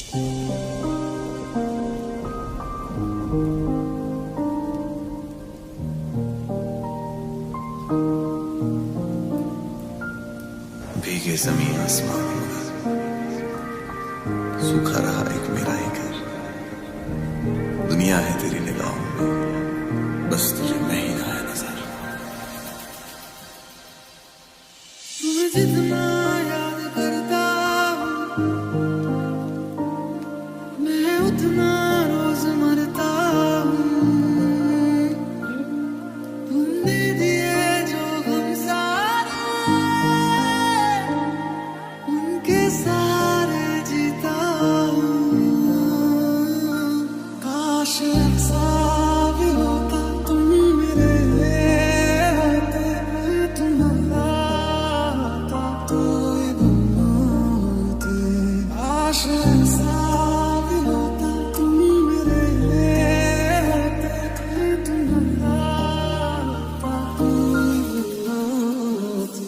भीगे जमीन आसमान सूखा रहा एक मेरा ही घर। दुनिया है तेरी निगाहों में, बस तुझे मैं ही आया नजर। तुम्हें जितना याद करता हूँ मैं उतना रोज मरता हूँ। तुमने दिए जो गम सारे उनके सारे जीता हूँ। काश ऐसा भी होता तुम मेरे होते, तुम्हारा तो ये गुम होते। काश ऐसा भी होता तुम मेरे होते, तुम्हारा तो ये गुम होते।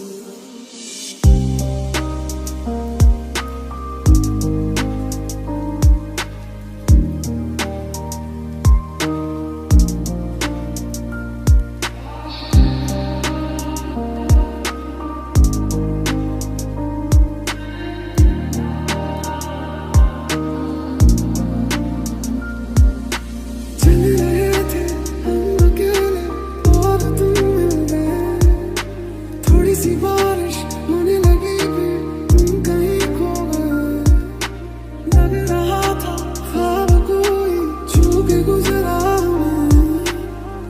चल रहे थे हम अकेले और तुम मिल गए। थोड़ी सी बारिश होने लगी भी तुम कहीं खो गए। लग रहा था ख्वाब कोई छू के गुजरा हमें।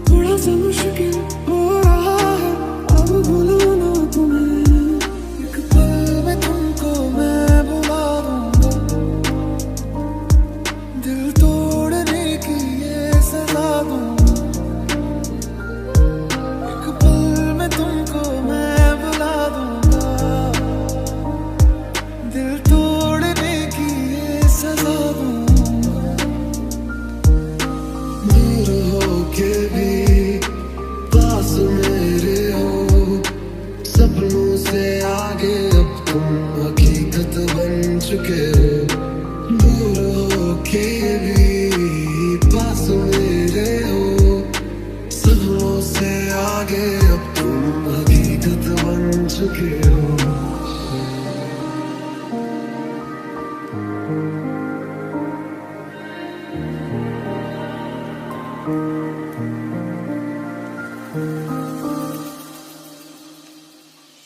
थोड़ा सा मुश्किल हो रहा है अब भूलना तुम्हें। एक पल में तुमको मैं बुला दूंगा, दिल तोड़ने की ये सजा दूंगा। एक पल में तुमको मैं बुला दूंगा, दिल तोड़ने की ये सजा दूंगा। दूर हो के भी पास मेरे हो, सपनों से आगे अब तुम हकीकत बन चुके हो। दूर हो के भी पास मेरे हो, सपनों से आगे अब तुम हकीकत बन चुके हो।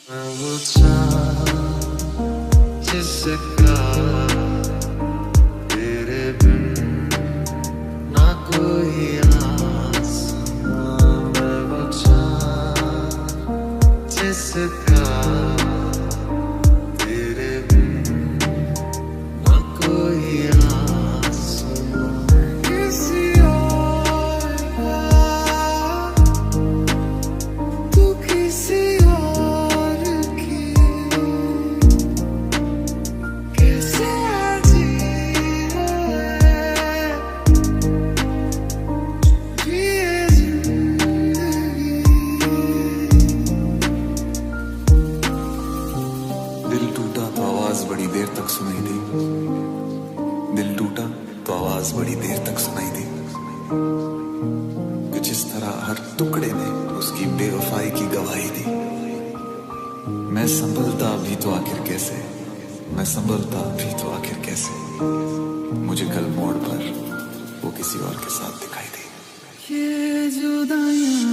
मैं वो चाँद जिसका तेरे बिन ना कोई आसमां। मैं वो चाँद जिसका तेरे बिन ना कोई आसमां। किसी और का तू किसी और की कैसे जी रहे जिए जिंदगी। दिल टूटा तो आवाज बड़ी देर तक सुनाई दी। दिल टूटा तो आवाज बड़ी देर तक सुनाई दी। कुछ इस तरह हर टुकड़े ने उसकी बेवफाई की गवाही दी। मैं संभलता भी तो आखिर कैसे, मैं संभलता भी तो आखिर कैसे। मुझे कल मोड़ पर वो किसी और के साथ दिखाई दी। ये जुदाइयां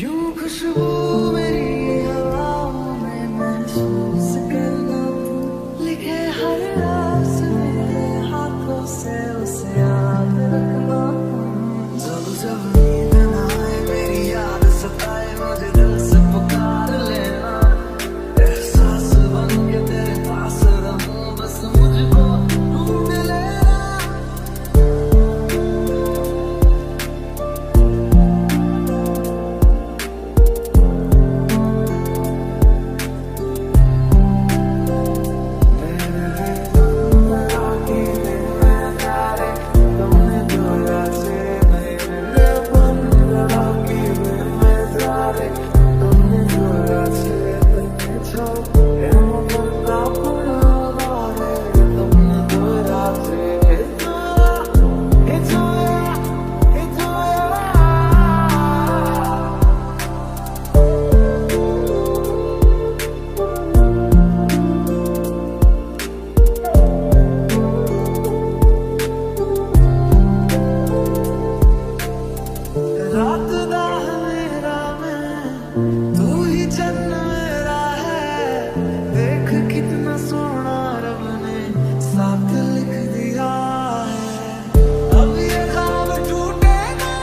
यूं खुशबू मेरी हवाओं में महसूस करना तू लिखे हर राज मेरे हाथों से उसे याद रखना जब जब नींद ना आए मेरी याद सताए मुझे दिल से पुकार लेना एहसास बन के तेरे पास रहूं बस मुझको ढूंढ लेना रात दा मेरा मैं तू ही चन्न मेरा है देख कितना सोना रब ने साथ लिख दिया है अब ये ख्वाब टूटेगा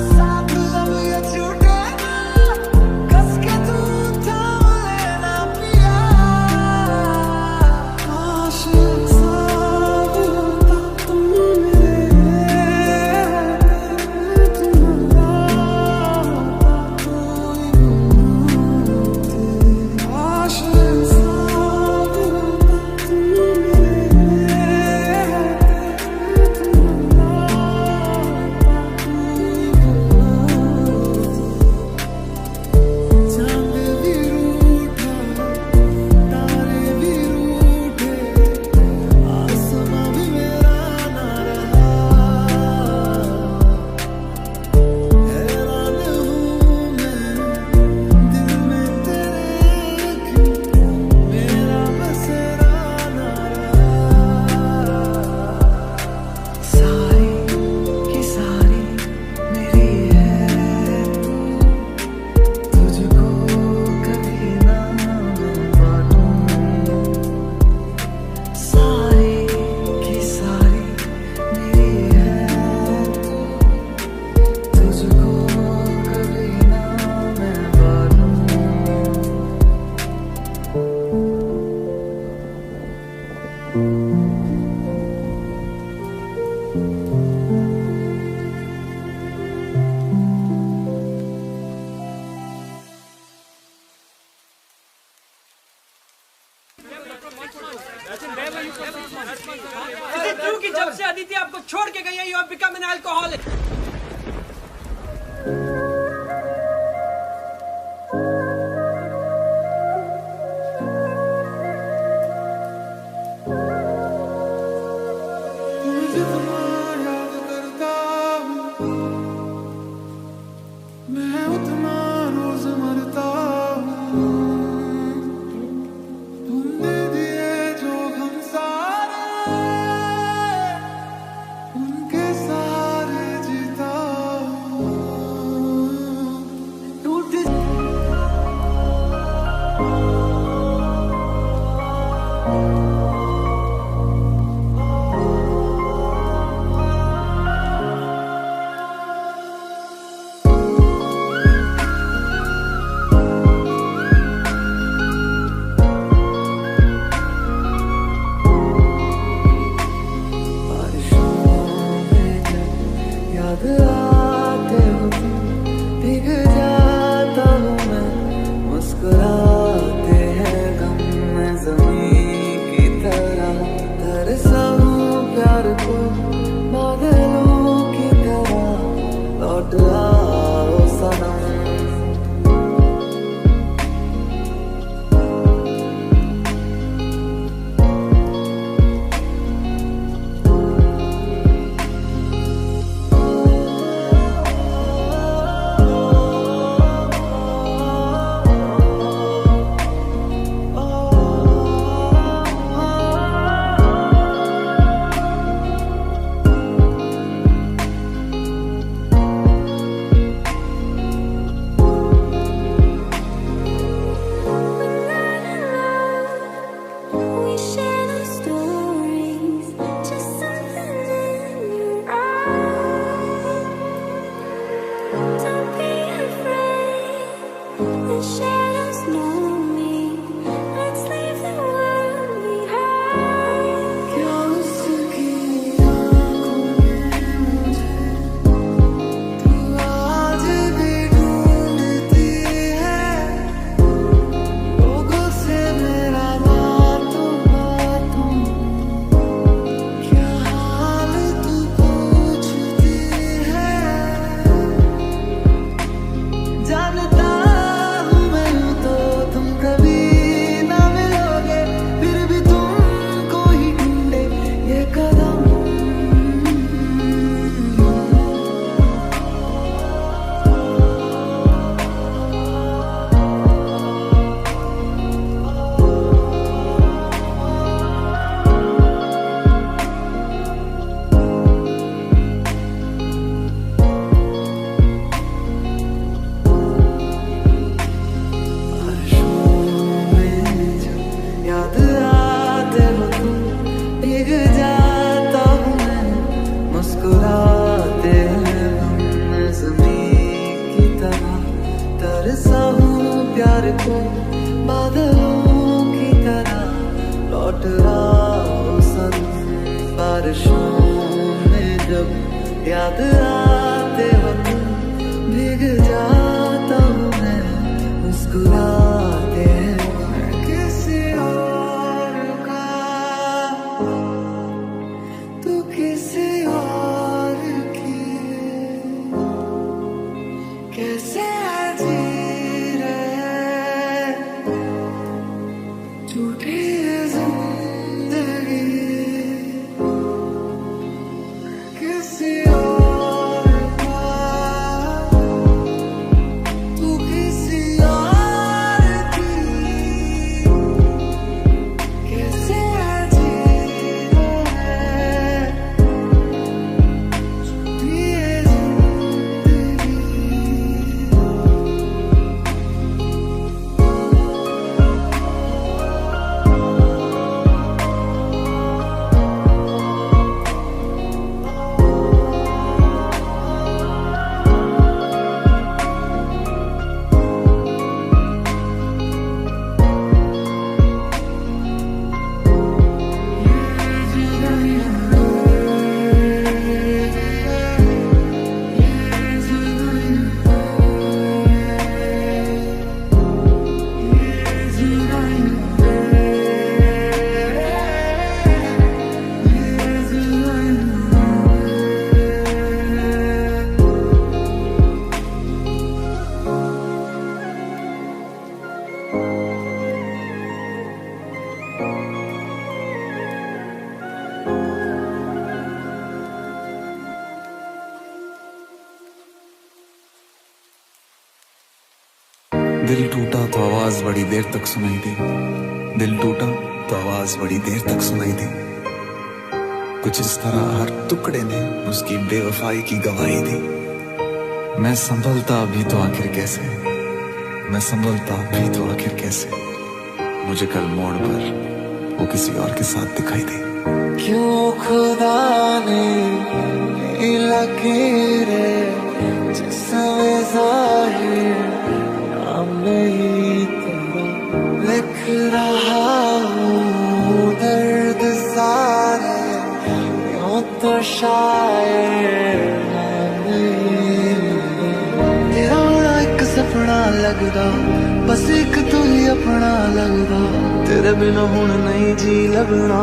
साथ अब ये छूटेगा कस के तू थाम लेना पिया काश साथ होता तुम कि जब से अदिति आपको छोड़ के गई है, you have become an alcoholic. जितना याद करता हूँ मैं उतना रोज मरता हूँ तुमने दिए जो गम सारे उनके सहारे जीता हूँ टूट याद आते हो तुम भीग जाता हूँ मैं मुस्कुराते हैं गम में ज़मीं की तरह तरसा हूँ प्यार को बादलों की तरह लौट आओ सनम तरसा हूँ प्यार को बादलों की तरह लौट रहा हूँ सन बारिशों में जब याद आते हो तुम भीग जाता हूँ मैं मुस्कुराते हैं मैं किसी और का तू किसी और की कैसे जी रहे झूठी जिंदगी किसी और का तू किसी और की कैसे जी रहे झूठी जिंदगी दिल टूटा तो आवाज बड़ी देर तक सुनाई दी। दिल टूटा तो आवाज बड़ी देर तक सुनाई दी। कुछ इस तरह हर टुकड़े ने उसकी बेवफाई की गवाही दी। मैं संभलता भी तो आखिर कैसे, मैं संभलता भी तो आखिर कैसे, मुझे कल मोड़ पर वो किसी और के साथ दिखाई दी। क्यों खुदा ने लकीरें जिसमें ज़ाहिर नाम नहीं तेरा लिख रहा हूँ दर्द सारे यूं तो शायर नाम नहीं तेरा होना एक सपना लगदा बस एक तू ही अपना लगदा तेरे बिना हुण नहीं जी लगना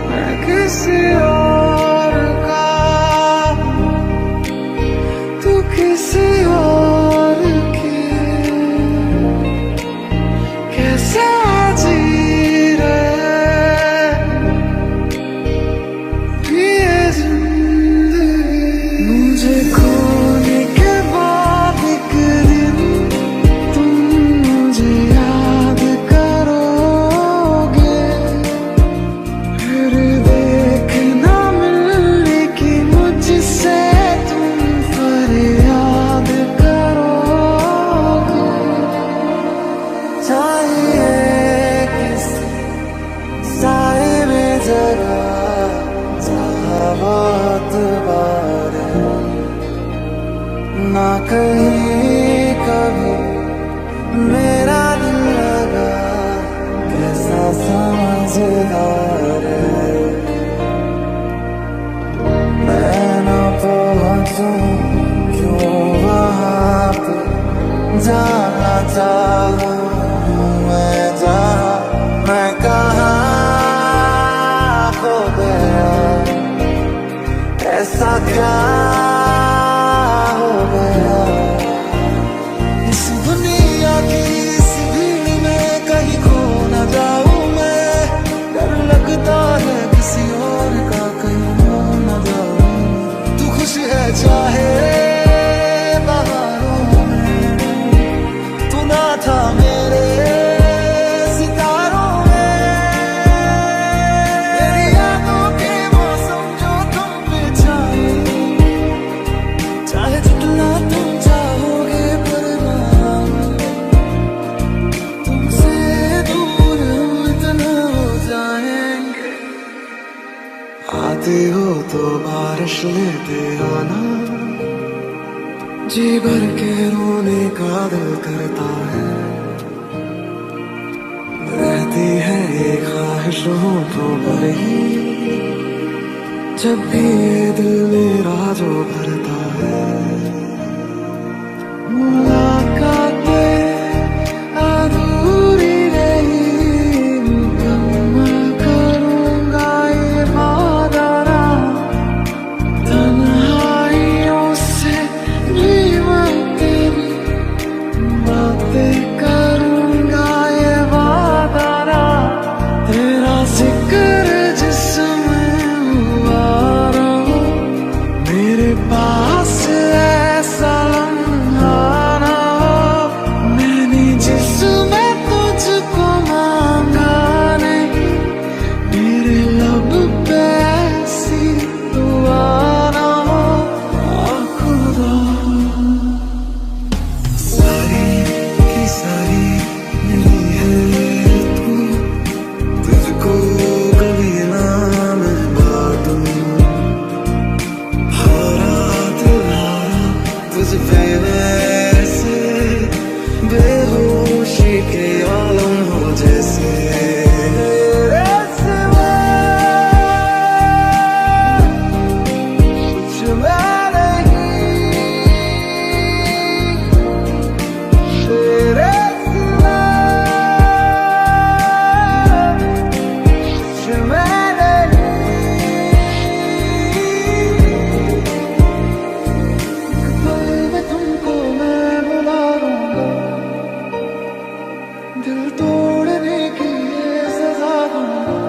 मैं किसी और का तू किसी और की कैसे जी रहे ये जिंदगी मुझे खोने के बाद एक दिन तुम मुझे याद करोगे फिर देखना मिलने की मुझसे तुम फरियाद करोगे चाहिए किसी साए में जगह जहाँ बहुत बार ना कहीं कभी मेरा दिल लगा कैसा समझदार है मैं ना पहुंचूं क्यों वहाँ पे जाना चाहूँ मैं जहाँ मैं कहाँ खो गया ऐसा क्या हो गया इस दुनिया की इस भीड़ में कहीं खो न जाऊं मैं डर लगता है किसी और का कहीं हो न जाऊं तू खुश है चाहे बहारों में तू ना था मेरे सितारों में मेरी यादों के मौसम जो तुम पे छाए चाहे जितना तुम चाहोगे पर तुमसे दूर हम इतना हो जाएंगे आते हो तो बारिश लेते आना जी भर के रोने का दिल करता है, रहती है ये ख्वाहिश होठों पर ही, जब भी ये दिल मेरा जो भरता है। मुलाकातें अधूरी रही, मुकम्मल करूंगा ये वादा ना, तन्हाइयों से भी मैं तेरी बातें करूंगा ये वादा ना, तेरा जिक्र जिसमें हुआ ना हो, मेरे पास ऐसा लम्हा ना हो, मैंने जिसमें तुझको मांगा नहीं, मेरे लब पे ऐसी दुआ ना हो। आ खुदा, सारी की सारी मेरी है तू, तुझको कभी ना मैं बांटूं, हारा तुम्हारा तुझ पे वैसे, बेहोशी के आलम हो जैसे, तेरे सिवा कुछ मैं नहीं, तेरे सिवा कुछ मैं नहीं। पल में तुमको मैं बुला लूंगा, दिल तोड़ने की ये सजा दूंगा।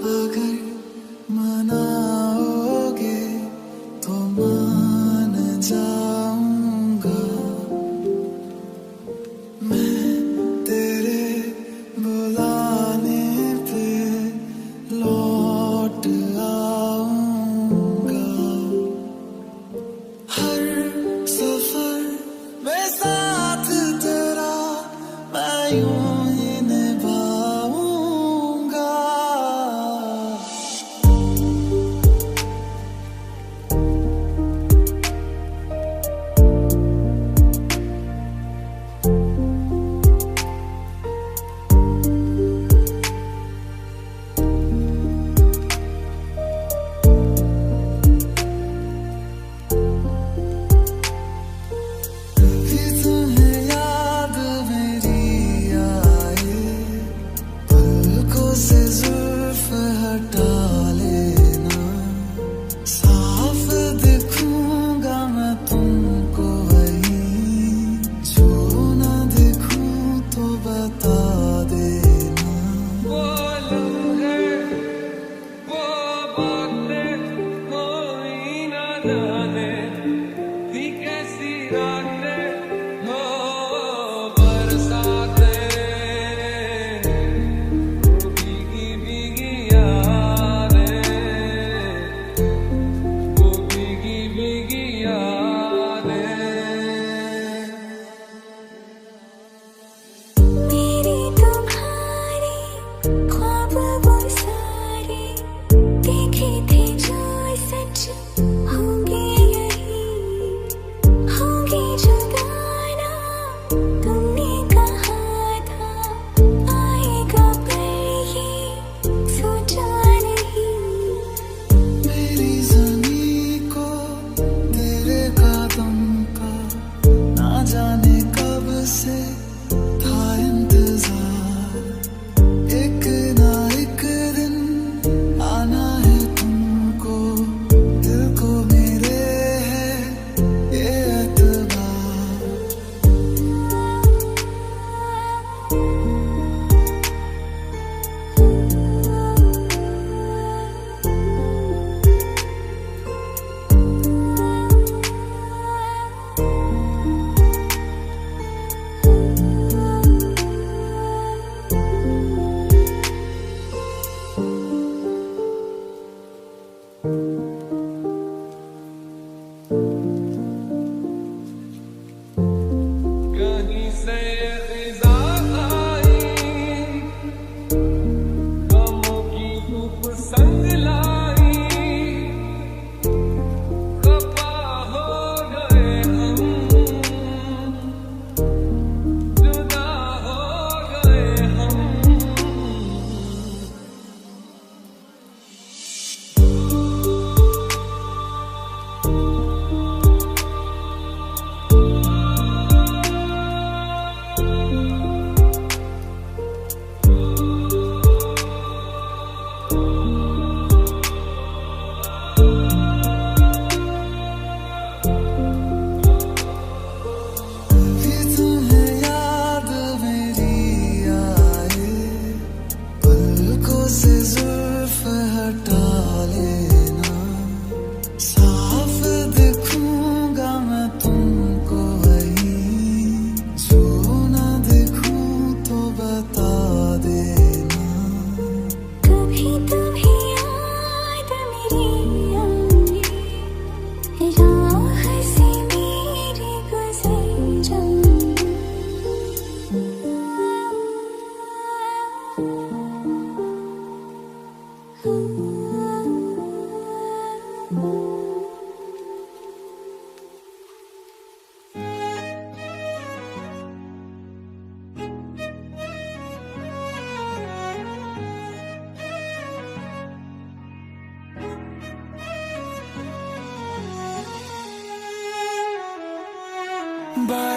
अगर मनाओगे तो मान जाऊंगा, मैं तेरे बुलाने पे लौट आऊंगा, हर सफर में साथ तेरा मैं यूं ही निभाऊंगा। कभी तुम्हें याद मेरी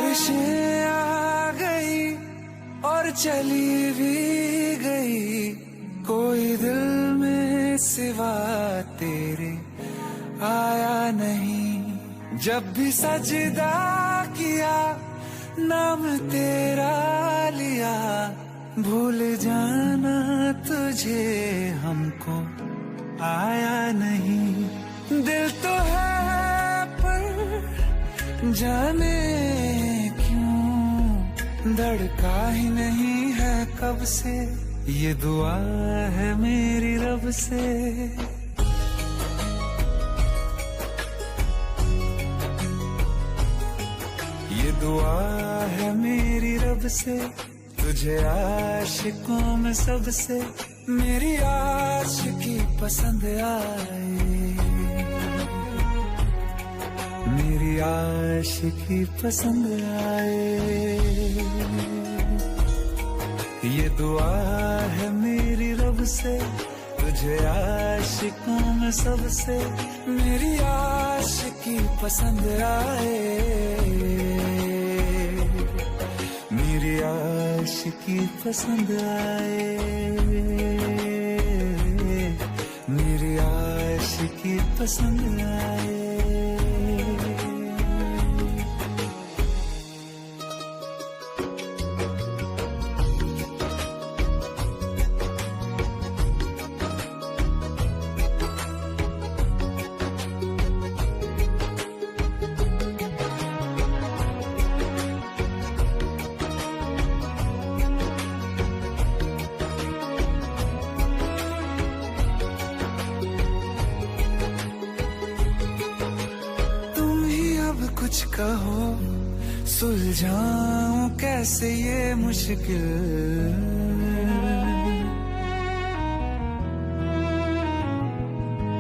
बारिशें आ गई और चली भी गई, कोई दिल में सिवा तेरे आया नहीं। जब भी सजदा किया नाम तेरा लिया, भूल जाना तुझे हमको आया नहीं। दिल तो है पर जाने क्यों धड़का ही नहीं है कब से, ये दुआ है मेरी रब से। ये दुआ है मेरी रब से, तुझे आशिकों में सबसे मेरी आशिकी पसंद आए, मेरी आशिकी पसंद आए। ये दुआ है मेरी रब से, तुझे आशिकों में सबसे मेरी आशिकी पसंद आए, मेरी आशिकी पसंद आए, मेरी आशिकी पसंद आए। कुछ कहो सुलझाऊं कैसे ये मुश्किल,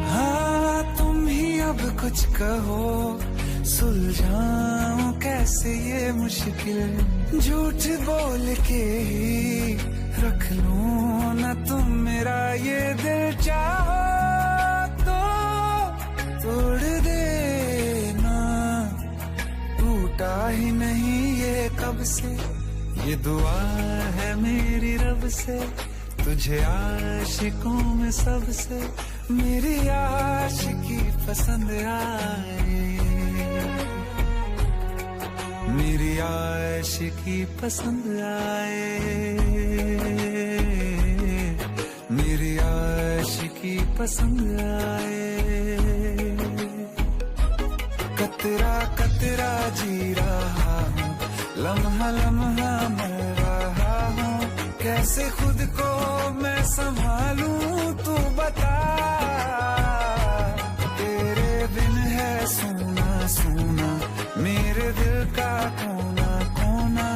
हाँ तुम ही अब कुछ कहो सुलझाऊं कैसे ये मुश्किल। झूठ बोल के ही रख लूं ना तुम मेरा ये दिल, चाहो तो तोड़ देना, टूटा ही नहीं ये कब से। ये दुआ है मेरी रब से, तुझे आशिकों में सबसे मेरी आशिकी पसंद आए, मेरी आशिकी पसंद आए, मेरी आशिकी पसंद आए। कतरा कतरा जी रहा हूँ, लम्हा लम्हा मर रहा हूँ, कैसे खुद को मैं संभालूं तू बता। तेरे बिन है सोना सोना मेरे दिल का कोना कोना,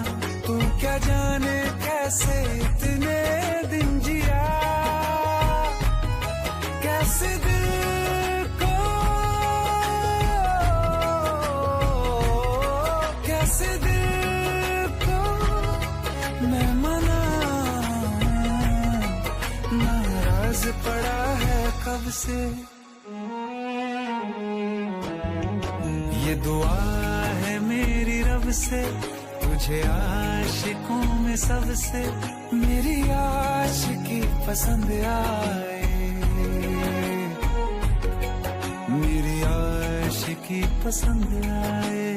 तू क्या जाने कैसे इतने दिन जिया, कैसे दिल को कैसे दिल को मैं मनाऊं, नाराज पड़ा है कब से। ये दुआ है मेरी रब से, तुझे आशिकों में सबसे मेरी आशिकी पसंद आए, मेरी आशिकी पसंद आए,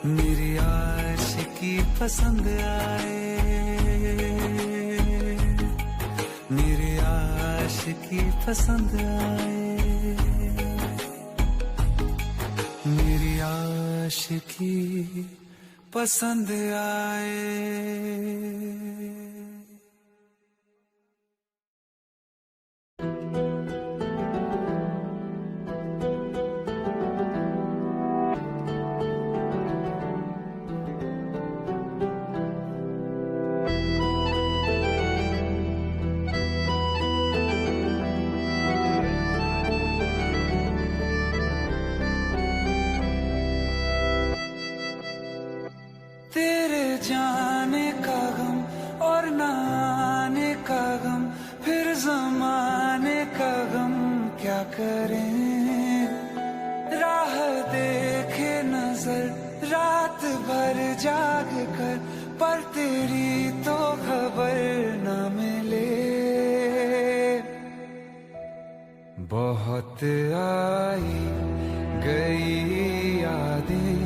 मेरी आशिकी पसंद आए, मेरी आशिकी पसंद आए, मेरी आशिकी पसंद आए। तेरे जाने का गम और न आने का गम, फिर ज़माने का गम क्या करें, राह देखे न भर जाग कर पर तेरी तो खबर न मिले। बहुत आई गई यादें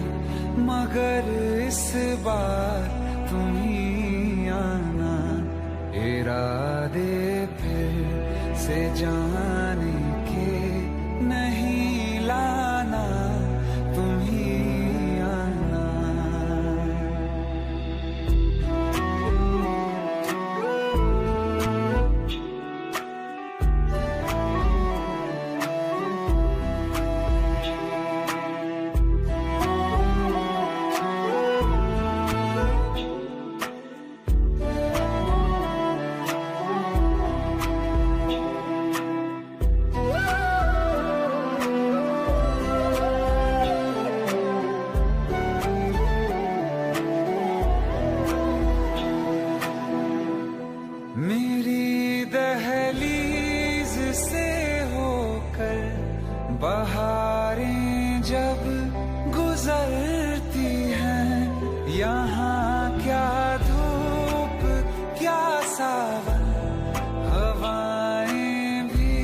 मगर इस बार तुम ही आना। इरादे फिर से जाने के नहीं लाना, तुम ही आना। मेरी दहलीज से होकर बहारें जब गुजरती हैं, यहाँ क्या धूप क्या सावन, हवाएं भी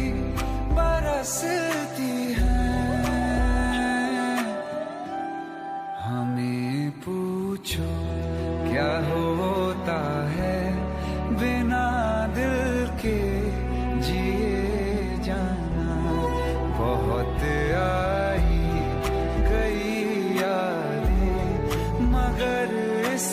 बरसती हैं। हमें पूछो क्या होता है बिना दिल के जिए जाना। बहुत आई गई यादें मगर इस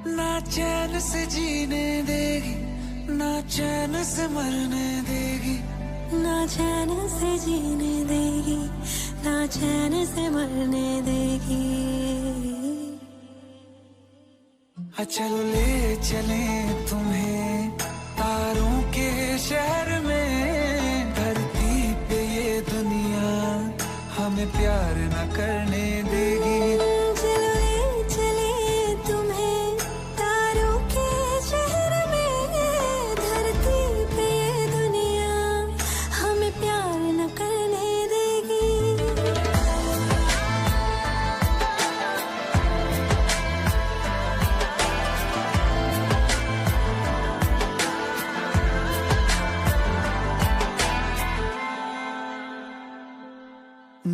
ना चैन से जीने देगी, ना चैन से मरने देगी, ना चैन से जीने देगी, ना चैन से मरने देगी। चलो ले चले तुम्हें तारों के शहर में, धरती पे ये दुनिया हमें प्यार न करने देगी। चलो ले चले तुम्हें तारों के शहर में, धरती पे ये दुनिया हमें प्यार न करने देगी।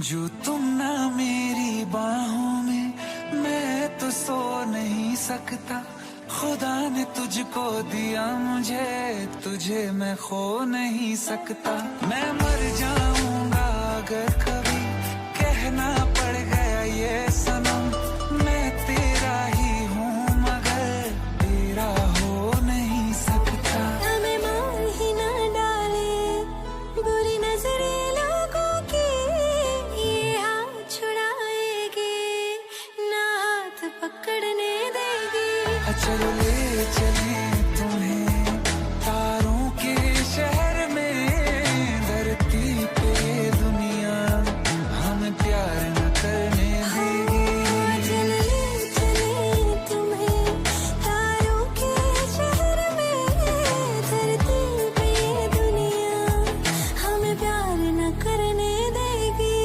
जो तुम ना मेरी बाहों में, मैं तो सो नहीं सकता। खुदा ने तुझको दिया मुझे, तुझे मैं खो नहीं सकता। मैं मर जाऊंगा अगर कभी कहना पड़ गया ये सनम, मैं तेरा ही हूँ मगर तेरा हो नहीं सकता। हमें मार ही ना डाले बुरी नजरें लोगों की, ये हाथ छुड़ाएगी ना हाथ पकड़ने देगी। चलो ले चले तुम्हें तारों के शहर में, धरती पे दुनिया हमें प्यार न करने देगी। चलो ले चले तुम्हें तारों के शहर में, धरती पे ये दुनिया हमें प्यार न करने देगी।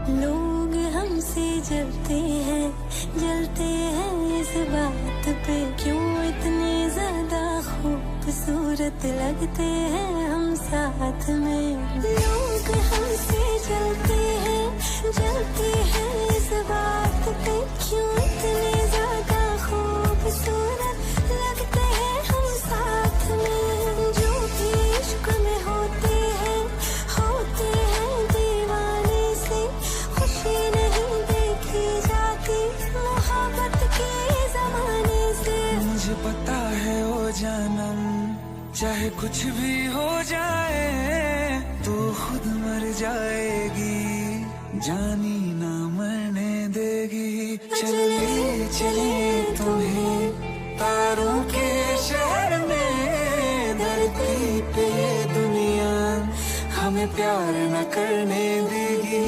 लोग हमसे जलते हैं इस बात पे, क्यों इतने ज्यादा खूबसूरत लगते हैं हम साथ में। लोग हमसे जलते हैं इस बात पे, क्यों इतने ज्यादा खूबसूरत लगते हैं हम साथ में। जो भी इश्क में होते हैं दीवाने से, खुशी नहीं देखी जाती मोहब्बत के जमाने से। मुझे पता है ओ जानम, चाहे कुछ भी हो जाए तू खुद मर जाएगी, जानी ना मरने देगी। चले चले तुम्हें तारों के शहर में, धरती पे दुनिया हमें प्यार न करने देगी।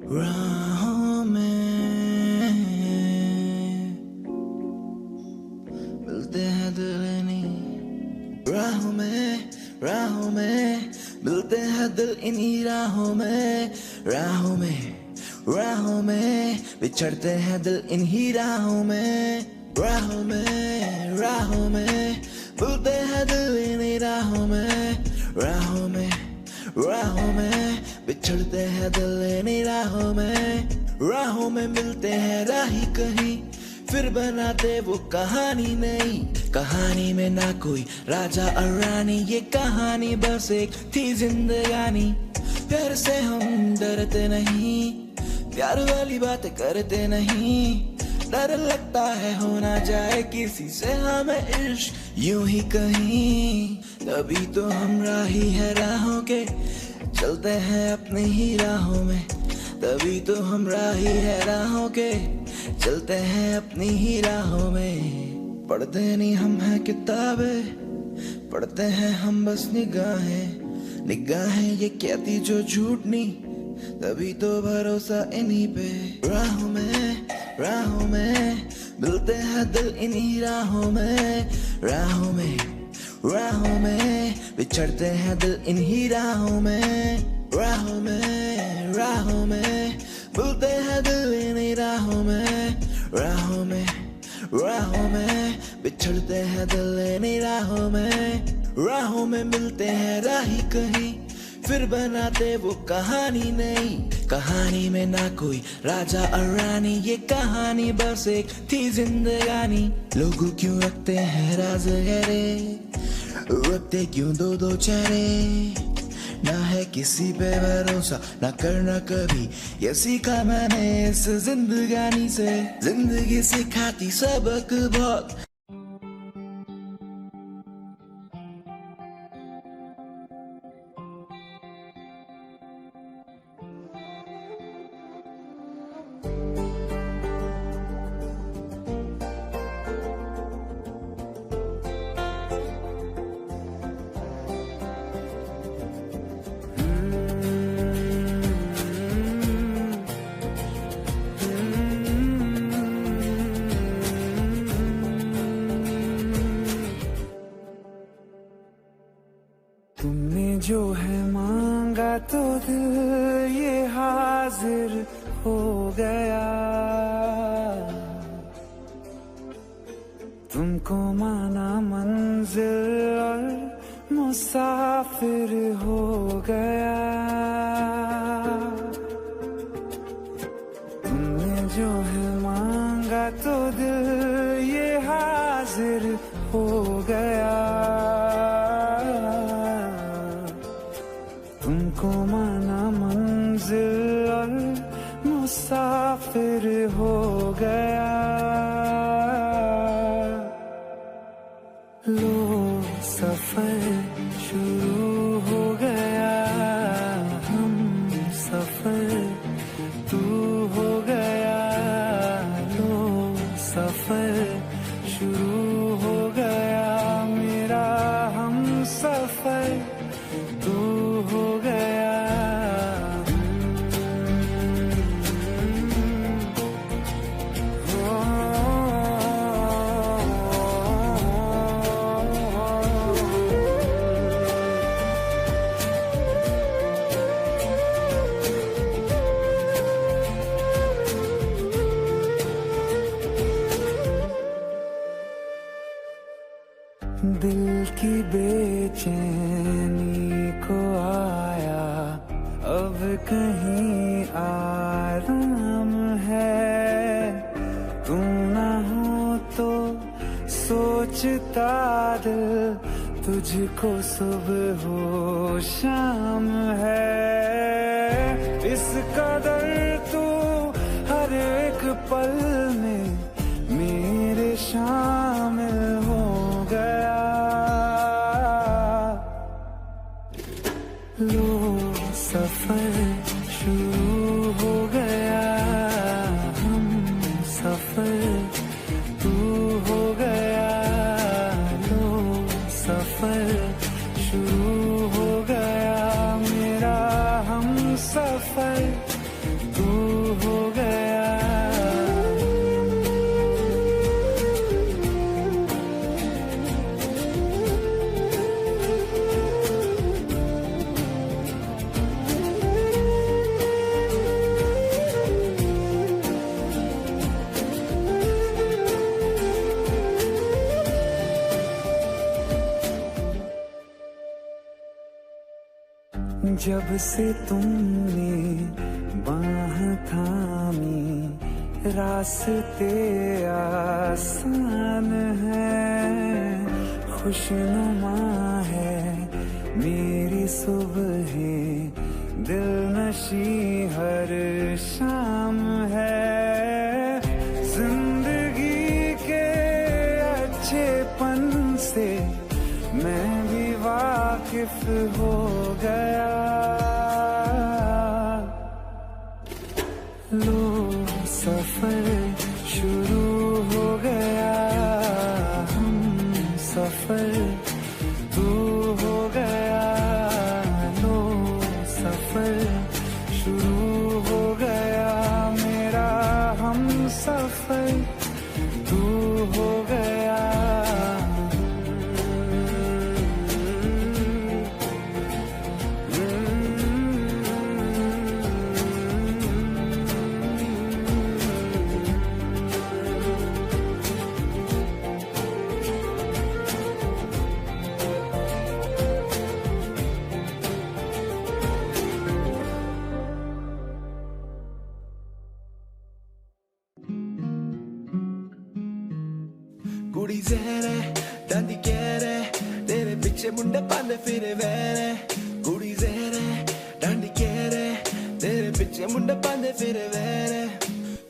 राहों में मिलते हैं दिल इन्हीं राहों में मिलते हैं दिल इन्हीं राहों में बिछड़ते हैं दिल इन्हीं राहों में मिलते हैं दिल इन्हीं राहों में बिछड़ते हैं दिल इन्हीं राहों में मिलते हैं राही कहीं, फिर बनाते वो कहानी नई। कहानी में ना कोई राजा और रानी, ये कहानी बस एक थी जिंदगानी। प्यार से हम डरते नहीं, प्यार वाली बातें करते नहीं। डर लगता है हो ना जाए किसी से हमें इश्क यूं ही कहीं। तभी तो हम राही है राहों के, चलते हैं अपनी ही राहों में। तभी तो हम राही है राहों के, चलते हैं अपनी ही राहों में। पढ़ते नहीं हम हैं किताबें, पढ़ते हैं हम बस निगाहें, निगाहें ये कहती जो झूठ नहीं, तभी तो भरोसा इन्हीं पे। राहों में मिलते हैं दिल इन्हीं राहों में, राहों में बिछड़ते हैं दिल इन्हीं राहों में, राहों में मिलते हैं दिल इन्हीं राहों में, राहों में बिछड़ते हैं दिल इन्हीं राहों में, राहों में मिलते हैं राही कहीं, फिर बनाते वो कहानी नहीं। कहानी में ना कोई राजा और रानी, ये कहानी बस एक थी जिंदगानी। लोग क्यों रखते हैं राज गहरे, रखते क्यों दो दो चेहरे, ना है किसी पे भरोसा ना करना कभी, ये सीखा मैंने इस जिंदगानी से। जिंदगी सिखाती सबक बहुत, तुमने जो है मांगा तो दिल ये हाजिर हो गया, तुमको माना मंजिल और मुसाफिर हो गया। तुमने जो है मांगा तो दिल ये हाजिर हो गया, तुमको माना मंजिल और मुसाफिर हो गया। लो सफर शुरू हो गया, हम सफर तू हो गया। लो सफर शुरू हो गया, मेरा हम सफर तू हो गया। दिल की बेचैनी को आया अब कहीं आराम है, तू ना हो तो सोचता दिल तुझको सुबह हो शाम है। इस कदर तू हर एक पल में मेरे शामिल हो गया। लो सफर शुरू हो गया, हम सफर तू हो गया। लो सफर शुरू हो गया, मेरा हम सफर तू हो गया। जब से तुमने बाह थामी, रास्ते आसान है, खुशनुमा है मेरी सुबह, दिल नशी हर शाम है। जिंदगी के अच्छेपन से मैं भी वाकिफ हो गया। लो सफर शुरू हो गया, हम सफर तू कुड़ी जहर है डांदी कहर है तेरे पीछे मुंडे पांदे फिरे वैर है कुड़ी जहर है डांडी कहर है तेरे पीछे मुंडे पांदे फिरे वैर है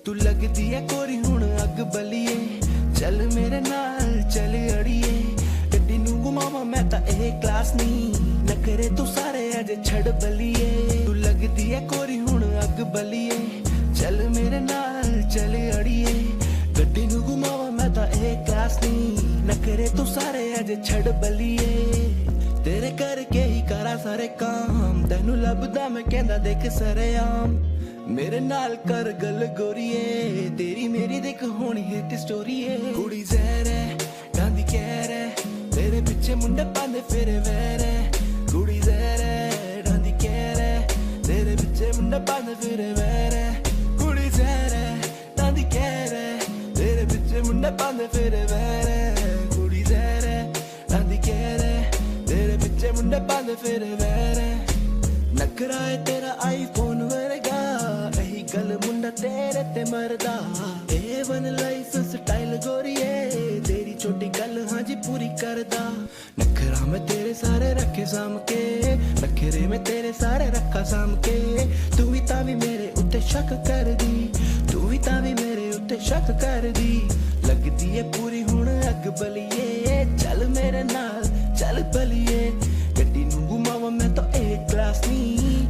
तू लगदी है कोरी हुण अग बलिए चल मेरे नाल चल अड़िए गड्डी नू घुमावा मैं तां ए क्लास नी नखरे तू सारे अज छड़ बलिए तू लगदी है कोरी हुण अग बलिए चल मेरे नाल चल अड़िए गड्डी नू घुमावा मैं तां ए क्लास नी नखरे तू सारे अज छड़ बलिए तेरे करके ही करा सारे काम तेनू लभदा मैं कहंदा देख सरेआम मेरे नाल कर गल गोरीए तेरी मेरी देख होनी हिट स्टोरी है कुड़ी जहर है गांधी कहर है तेरे पीछे मुंडे पांदे फिरे वैर है कुड़ी जहर है गांधी कहर है तेरे पीछे मुंडे पांदे फिरे वैर है कुड़ी जहर है गांधी कहर है तेरे पीछे मुंडे पांदे फिरे वैर है कुड़ी जहर है गांधी कहर है तेरे पीछे मुंडे पांदे फिरे वैर है नखरा है तेरा आईफोन वर्गा यही गल मुंडा तेरे ते मरदा A1 लाइसेंस स्टाइल गोरीए तेरी छोटी गल हाँ जी पूरी करदा नखरा में तेरे सारे रखे साम के नखरे में तेरे सारे रखा साम के तू ही तावी मेरे उत्ते शक कर दी तू ही तावी मेरे उत्ते शक कर दी लगदी है पूरी हुण अग बलिए चल मेरे नाल चल बलिए गड्डी नू घुमावा मैं तो एक क्लास नी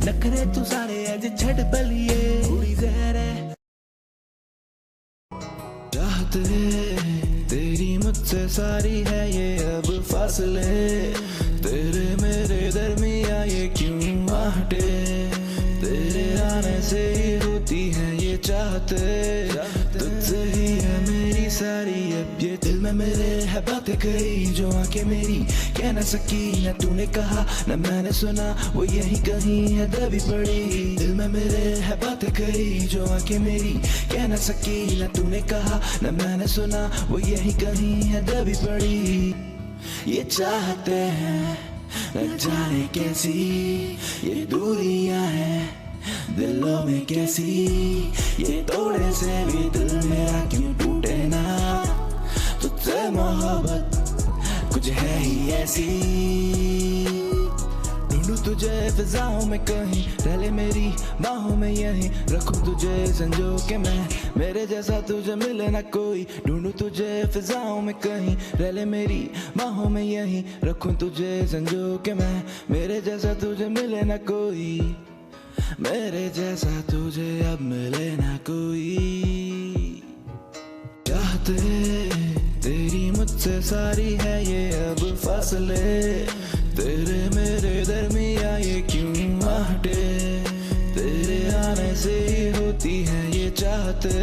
नखरे तू सारे अज छड़ बलिए कुड़ी जहर है चाहत तेरी मुझसे सारी है ये अब फासले तेरे मेरे दरमिया ये क्यों आहटे तेरे आने से ही होती है ये चाहते तुझसे ही है मेरी सारी अब ये दिल में मेरे है बातें कही जो आंखें मेरी कह न सकी न तूने कहा न मैंने सुना वो यही कहीं है दबी पड़ी दिल में मेरे है बातें कही जो आंखें मेरी कह न सकी न तूने कहा न मैंने सुना वो यही कहीं है दबी पड़ी ये चाहते हैं न जाने कैसी ये दूरियां हैं दिलों में कैसी ये तोड़े से भी दिल मेरा क्यों टूटे ना तुझसे मोहब्बत कुछ है ही ऐसी ढूंढूं तुझे फिजाओं में कहीं रह ले मेरी बाहों में यहीं रखूं तुझे संजो के मैं मेरे जैसा तुझे मिले ना कोई ढूंढूं तुझे फिजाओं में कहीं रह ले मेरी बाहों में यहीं रखूं तुझे संजो के मैं मेरे जैसा तुझे मिले ना कोई मेरे जैसा तुझे अब मिले ना कोई चाहते तेरी मुझसे सारी है ये अब फासले तेरे मेरे दरमिया ये क्यों आहटे तेरे आने से ही होती है ये चाहते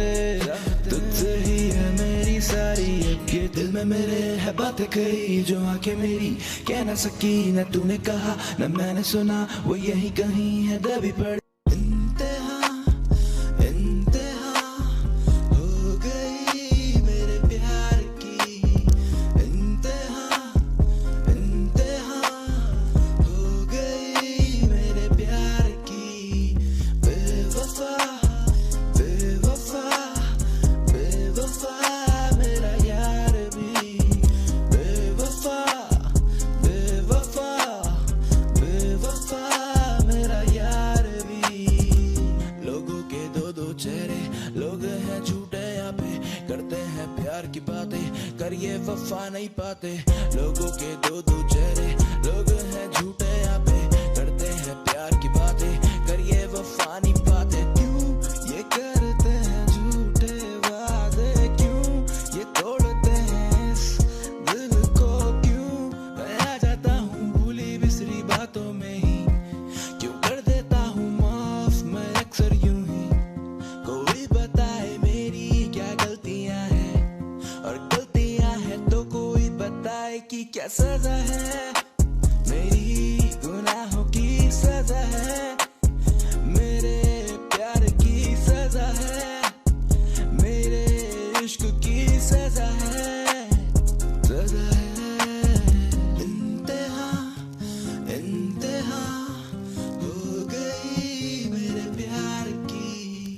तुझसे ही है मेरी सारी अब ये दिल में मेरे है बातें कही जो आंखें मेरी कह न सकी न तूने कहा न मैंने सुना वो यही कहीं है दबी पड़ी वफा नहीं पाते लोगों के दो दो चेहरे लोग हैं झूठे यहाँ पे करते हैं प्यार की बातें करिए वफा नहीं पाते क्यों ये करते हैं झूठे वादे क्यों ये तोड़ते हैं इस दिल को क्यों मैं आ जाता हूँ भूली बिसरी बातों में ही क्यों कर देता हूँ माफ मैं अक्सर यूं ही कोई बताए मेरी क्या गलतियाँ हैं और की क्या सजा है मेरी गुनाहों की सजा है मेरे प्यार की सजा है मेरे इश्क की सजा है इंतहा इंतहा हो गई मेरे प्यार की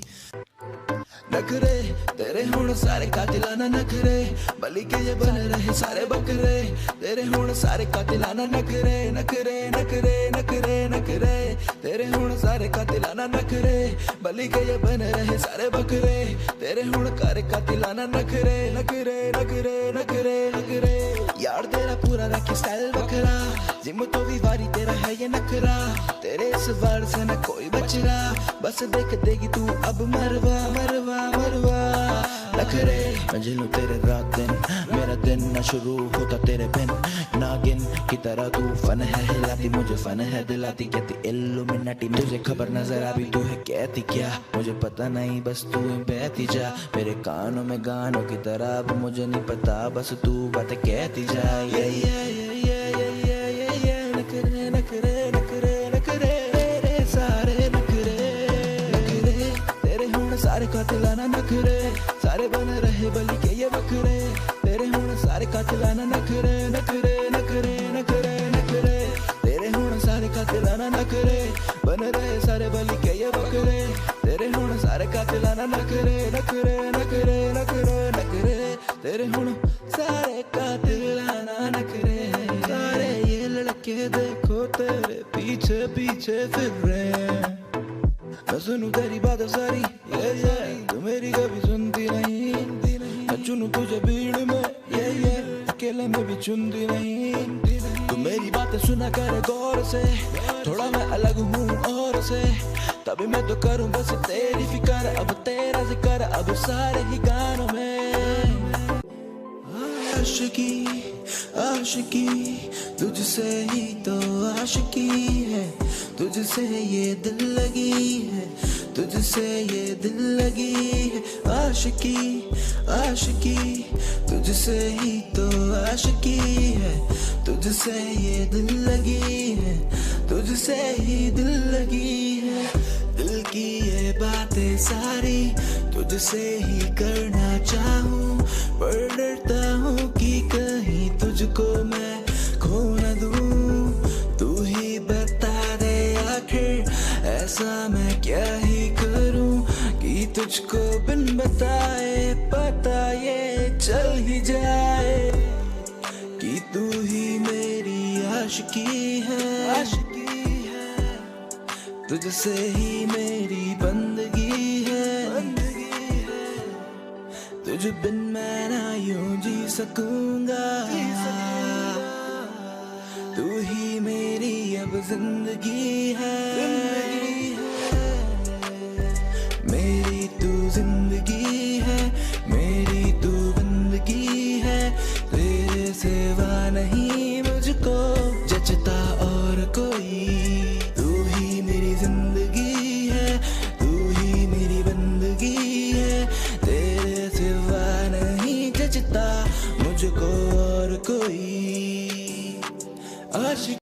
नखरे तेरे हुण सारे कातिलाना नखरे बली के ये बन रहे सारे बकरे तेरे हुण सारे कातिलाना नखरे नखरे नखरे नखरे नखरे तेरे हुण सारे कातिलाना नखरे बली के ये बन रहे सारे बकरे तेरे हुण सारे कातिलाना नखरे नखरे नखरे नखरे नखरे यार तेरा पूरा रखे स्टाइल बकरा जिम तो भी वारी तेरा है ये नखरा तेरे इस वार से न कोई बच रहा बस देख देगी तू अब मरवा मरवा मरवा नखरे मैं झेलूं तेरे रात दिन मेरा दिन न शुरू होता तेरे बिन नागिन की तरह तू फन है हिलाती मुझे फन है दिलाती कहती इल्यूमिनाटी तुझे खबर नजर आती तू है कहती क्या मुझे पता नहीं बस तू बहती जा मेरे कानों में गानों की तरह अब मुझे नहीं पता बस तू बातें कहती जा नखरे नखरे नखरे नखरे रे सारे नखरे नखरे तेरे हुण सारे कातिलाना नखरे सारे बन रहे बली के ये बकरे तेरे हुण सारे कातिलाना नखरे नखरे नखरे नखरे नखरे तेरे हुण सारे कातिलाना नखरे बन रहे सारे बली के ये बकरे तेरे हुण सारे कातिलाना नखरे नखरे नखरे नखरे नखरे तेरे हुण सारे कातिलाना नखरे सारे ये लड़के देखो तेरे पीछे पीछे फिर रहे मैं सुनूं तेरी बातें सारी ये तू मेरी कभी सुनती नहीं मैं चुनूं तुझे भीड़ में ये अकेले में भी चुनती नहीं तू मेरी बातें सुना कर गौर से थोड़ा मैं अलग हूँ और से तभी मैं तो करूँ बस तेरी फिक्र अब तेरा जिक्र अब सारे ही गानों में आशिकी आशिकी तुझसे ही तो आशिकी है तुझसे ये दिल लगी है तुझसे ये दिल लगी है आशिकी आशिकी तुझसे ही तो आशिकी है तुझसे ये दिल लगी है तुझसे ही दिल लगी है दिल की ये बातें सारी तुझसे ही करना चाहूँ पर डरता हूँ कि कहीं तुझको मैं खो न दूँ तू ही बता दे आखिर ऐसा मैं क्या ही करूँ कि तुझको बिन बताए पता ये चल ही जाए कि तू ही मेरी आशिकी है तुझसे ही मेरी बंदगी है तुझ बिन मैं ना यूं जी सकूंगा तू ही मेरी अब जिंदगी है मेरी तू जिंदगी है मेरी तू बंदगी है तेरे सिवा नहीं मुझको जचता और कोई तू ही मेरी जिंदगी है तू ही मेरी बंदगी है तेरे सिवा नहीं जचता मुझको और कोई आशिक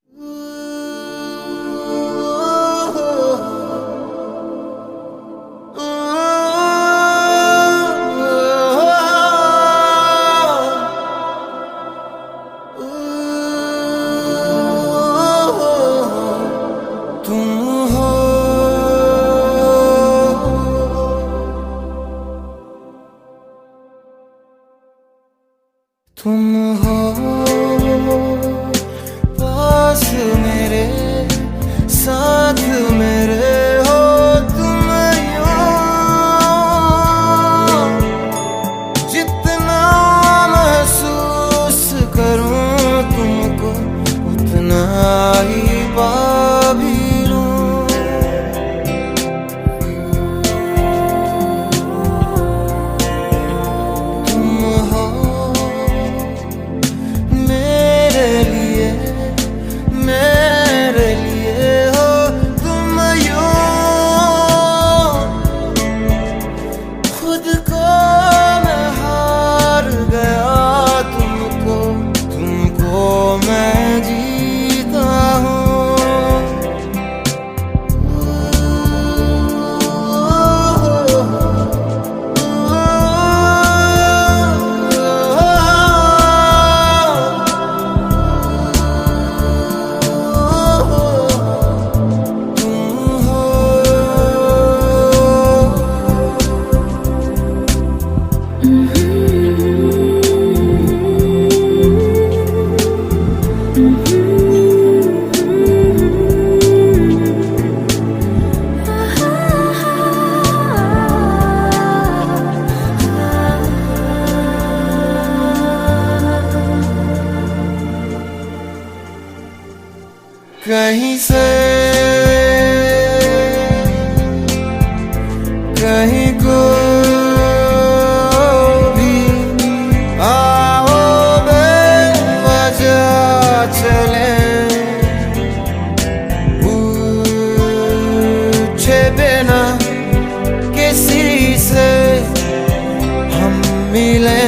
कहीं से कहीं को भी आओ बेवजह चले, पूछे बिना किसी से हम मिले।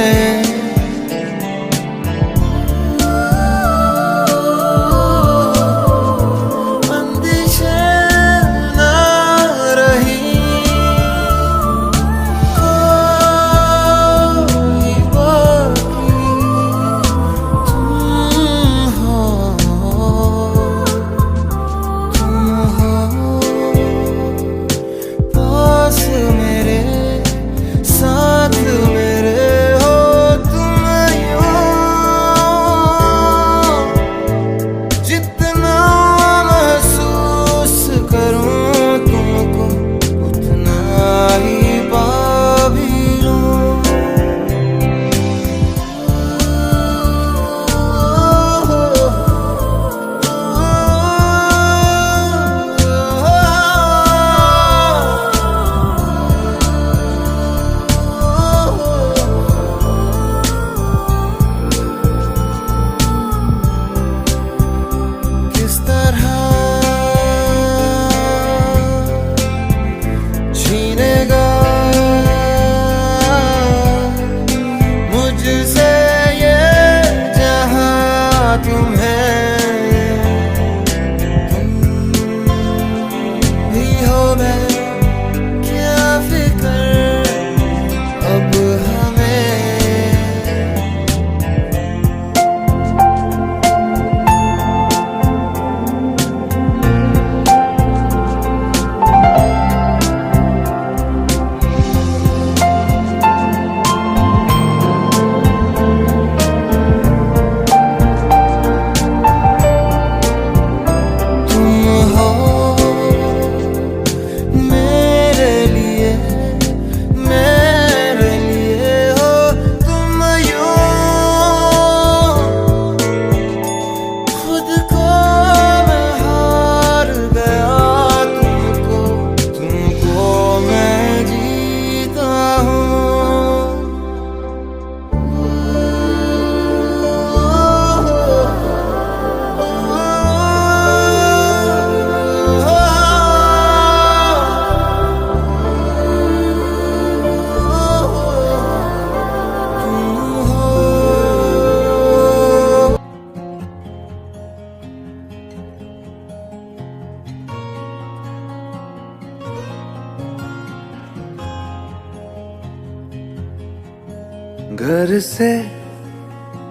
घर से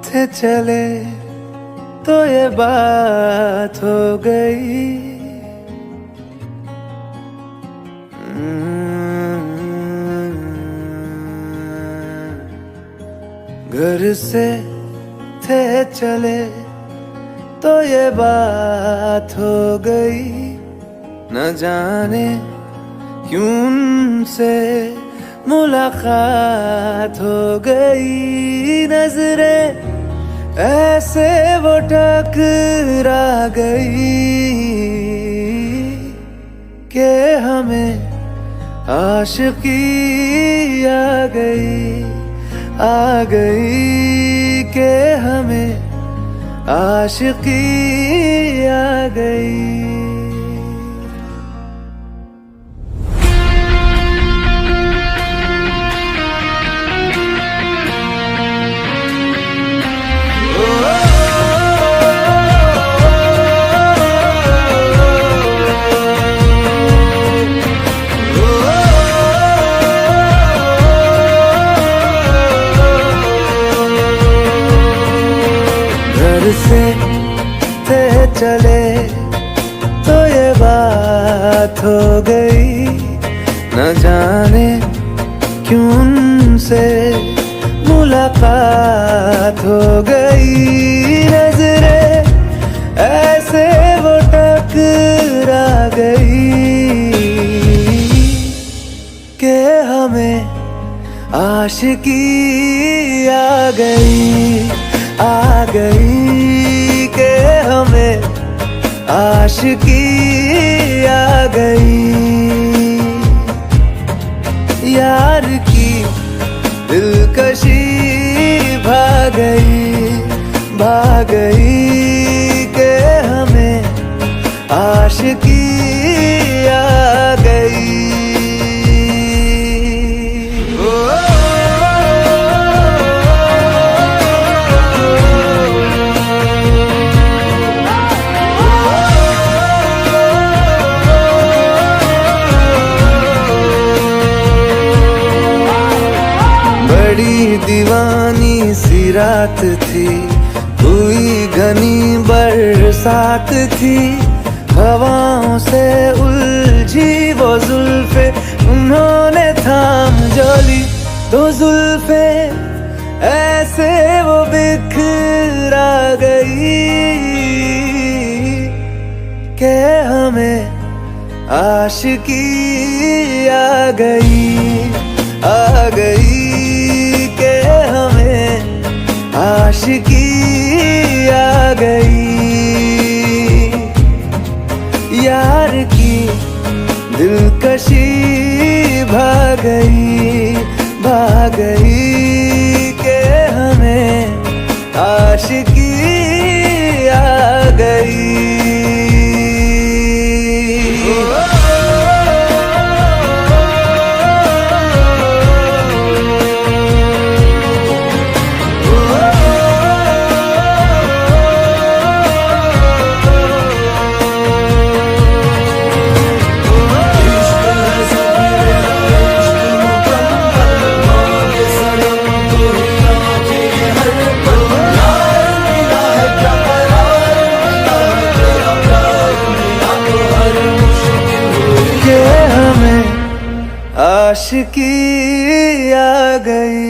थे चले तो ये बात हो गई, घर से थे चले तो ये बात हो गई। न जाने क्यों उनसे मुलाकात हो गई, नजरें ऐसे वो टकरा गई कि हमें आशिकी आ गई कि हमें आशिकी आ गई। से थे चले तो ये बात हो गई, न जाने क्यों उनसे मुलाकात हो गई। नजरें ऐसे वो टकरा गई कि हमें आशिकी आ गई के हमें आशिकी आ गई यार की दिलकशी भाग गई के हमें आशिकी आ गई। बड़ी दीवानी सी रात थी, हुई घनी बरसात थी, हवाओं से उलझी वो जुल्फे उन्होंने थाम जो ली, तो जुल्फे ऐसे वो बिखरा गई के हमें आशिकी आ गई के हमें आशिकी आ गई यार की दिलकशी भाग गई के हमें आशिकी आ गई। आशिकी आ गई।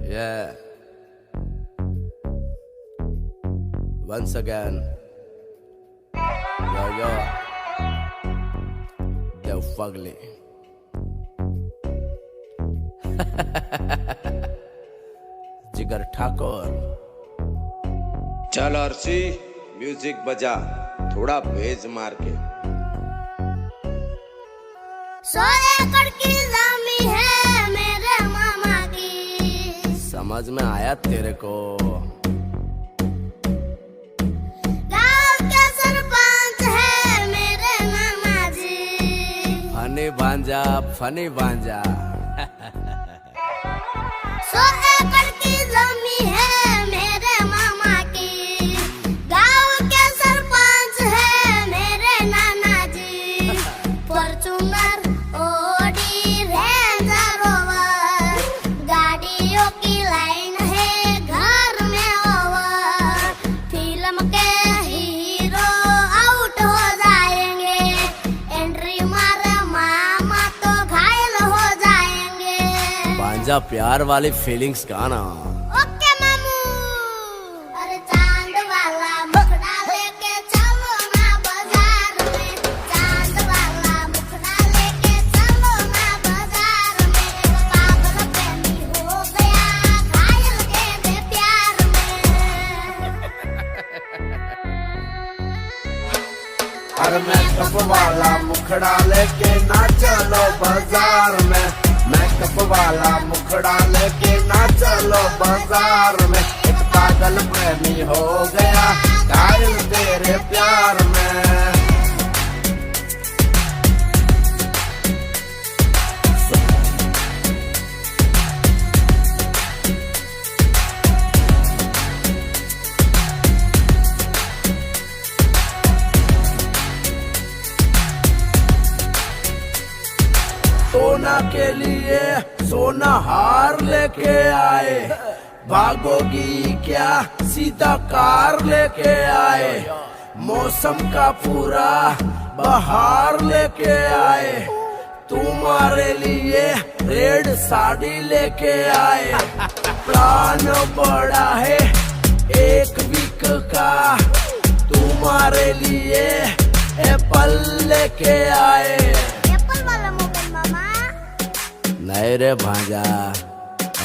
Yeah. Once again. Yo. They're fugly. जिगर ठाकुर। चल अर्शी म्यूजिक बजा, थोड़ा बेज मार के। 100 एकड़ की जमीन है मेरे मामा की, समझ में आया तेरे को? गांव के सरपंच है मेरे मामा जी, फनी भांजा 100 एकड़ की जमीन है मेरे मामा की, गांव के सरपंच है मेरे नाना जी, फॉर्च्यूनर ऑडी रेंजर रोवर, गाड़ियों की लाइन है घर में ओवर, फिल्म के हीरो आउट हो जाएंगे, एंट्री मारे मामा तो घायल हो जाएंगे। भांजा प्यार वाली फीलिंग्स गाना। ओके मामू। अरे चांद वाला मुखड़ा लेके चलो ना बाजार में, चांद वाला मुखड़ा लेके चलो ना बाजार में, पागल प्रेमी हो गया घायल के प्यार में। अरे मेकअप वाला मुखड़ा लेके ना चलो बाजार में, मेकअप वाला मुखड़ा लेके ना चलो बाजार में, एक पागल प्रेमी हो गया घायल तेरे प्यार में। सोना के लिए सोना हार लेके आए, भागोगी क्या सीधा कार लेके आए, मौसम का पूरा बहार लेके आए, तुम्हारे लिए रेड साड़ी लेके आए, प्लान बड़ा है 1 वीक का, तुम्हारे लिए एप्पल लेके आए। एप्पल वाला मोबाइल मामा। नहीं रे भांजा,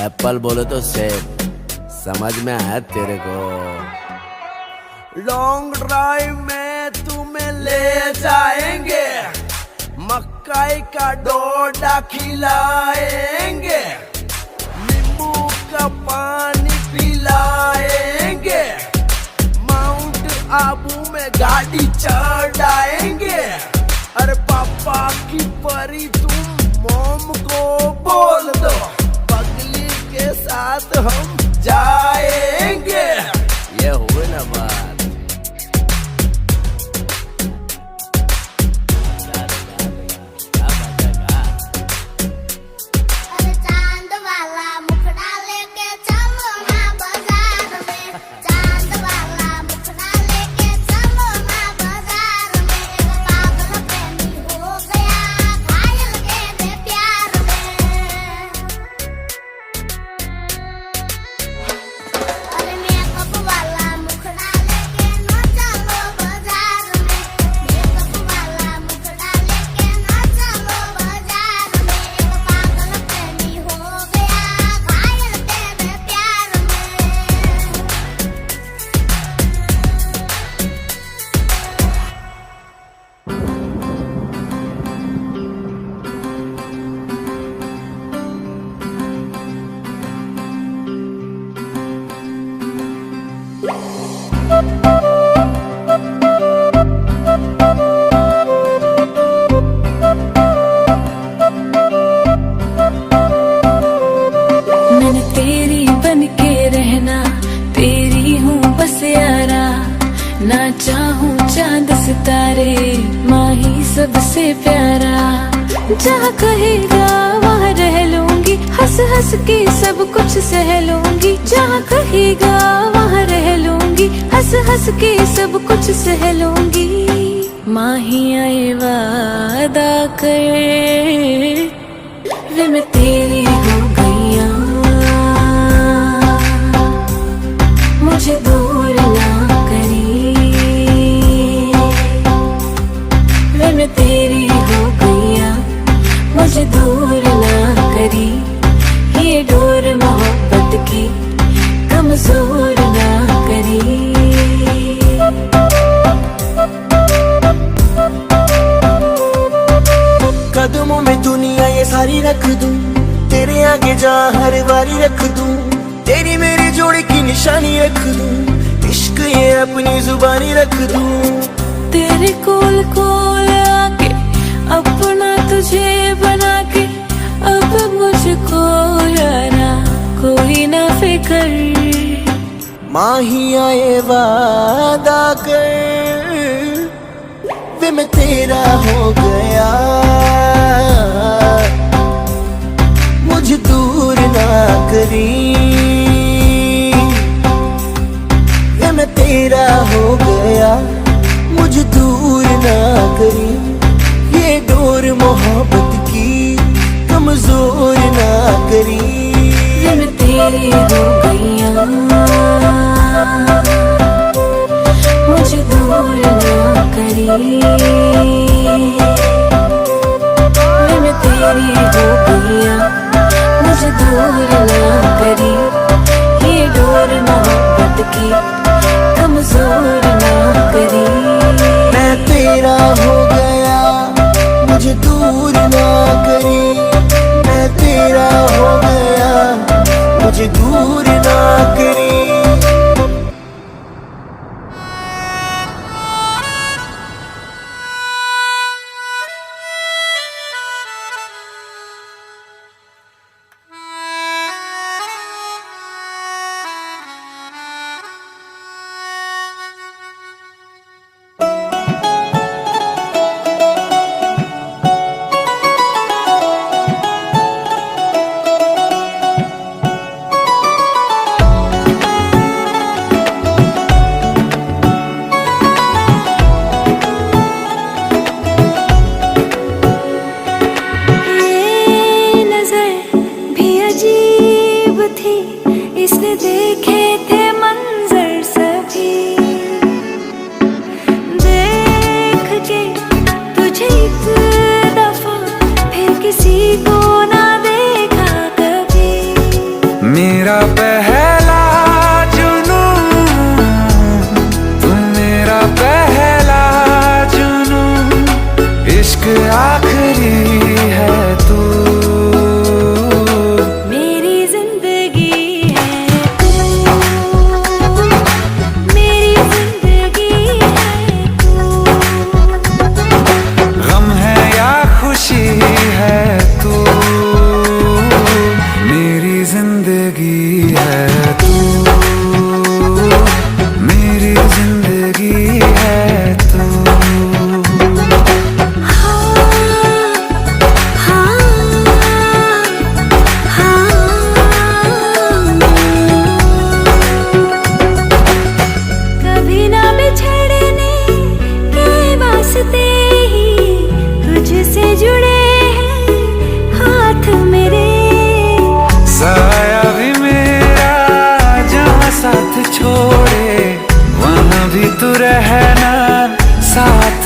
एप्पल बोले तो सेब, समझ में आया तेरे को? लॉन्ग ड्राइव में तुम्हें ले जाएंगे, मकाई का डोडा खिलाएंगे, नींबू का पानी पिलाएंगे, माउंट आबू में गाड़ी चढ़ाएंगे। अरे पापा की परी तुम मोम को बोल दो, पगली के साथ हम जाएंगे। ये हुए ना बात। अरे चांद वाला मुखड़ा लेके चलो ना बाजार में, चांद वाला मुखड़ा लेके चलो ना बाजार में। एक पागल प्रेमी हो गया घायल के प्यार में। अरे मेकअप वाला मुखड़ा लेके ना चलो बाजार में, मेकअप वाला मुखड़ा लेके ना चलो बाजार में। एक पागल प्रेमी हो गया घायल तेरे प्यार में। मैंने तेरी बन के रहना, तेरी हूँ बस यारा, ना चाहूँ चांद सितारे, माँ ही सबसे प्यारा। जहाँ कहेगा वहाँ रह लूंगी, हंस हंस के सब कुछ सह लूंगी। जहाँ कहेगा वहाँ रह लूंगी, हंस हंस के सब कुछ सह लूंगी। माँ ही आए वादा कर, वे मैं तेरी हो गईया, मुझे दूर ना करी। वे मैं तेरी हो गईया, मुझे दूर ना करी। ये डोर मोहब्बत की कमजोर ना करी। कदमों में दुनिया ये सारी रख दूं, तेरे आगे जहाँ हर बारी रख दूं, तेरी मेरी जोड़ी की निशानी रख दूं, इश्क ये अपनी जुबानी रख दूं। तेरे कोल कोल आके अपना तुझे बना के, अब मुझको यारा कोई ना फिक्र। माँ ही आए वादा कर, वे मैं तेरा हो गया, मुझे दूर ना करी। वे मैं तेरा हो गया, मुझे दूर ना करी। ये डोर मोहब्बत की कमजोर ना करी। वे मैं तेरी हो गईया, मुझे दूर ना करी। वे मैं तेरी हो गईया, मुझे दूर ना करी। ये डोर मोहब्बत की कमजोर ना करी। मैं तेरा हो गया, मुझे दूर ना करी। मैं तेरा हो गया, मुझे दूर ना करी।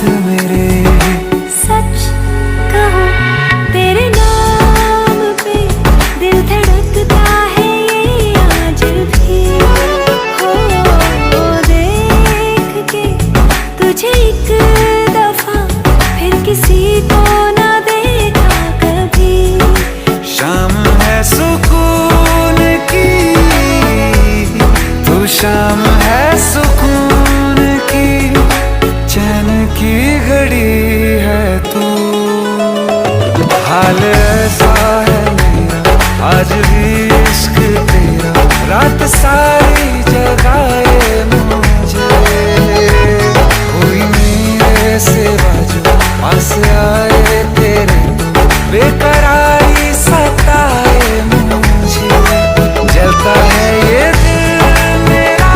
साथ मेरे। सच कहो तेरे नाम पे दिल धड़कता है ये आज भी। हो देख के तुझे एक दफा फिर किसी को ना देखा कभी। शाम है सुकून की, तू शाम है सुकून की, चैन की घड़ी है तू। हाल ऐसा है मेरा आज भी इश्क तेरा, रात सारी जगाए मुझे। कोई मेरे सिवा जो पास आए तेरे तो बेकरारी सताए मुझे। जलता है ये दिल मेरा,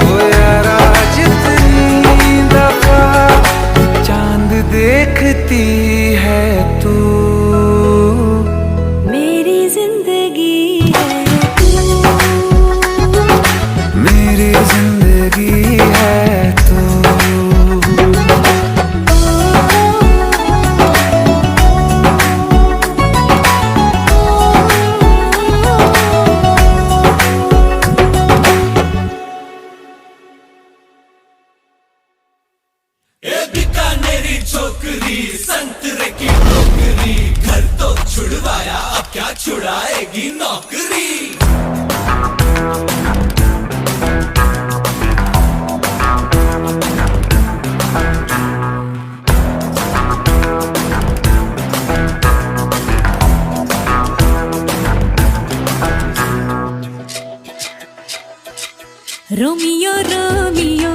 ओ यारा जितनी दफा चांद देखती है तू। मेरी जिंदगी है तू, मेरी जिंदगी है तू। बीकानेरी छोकरी संतरे की टोकरी, घर तो छुड़वाया अब क्या छुड़ाएगी नौकरी। Romeo Romeo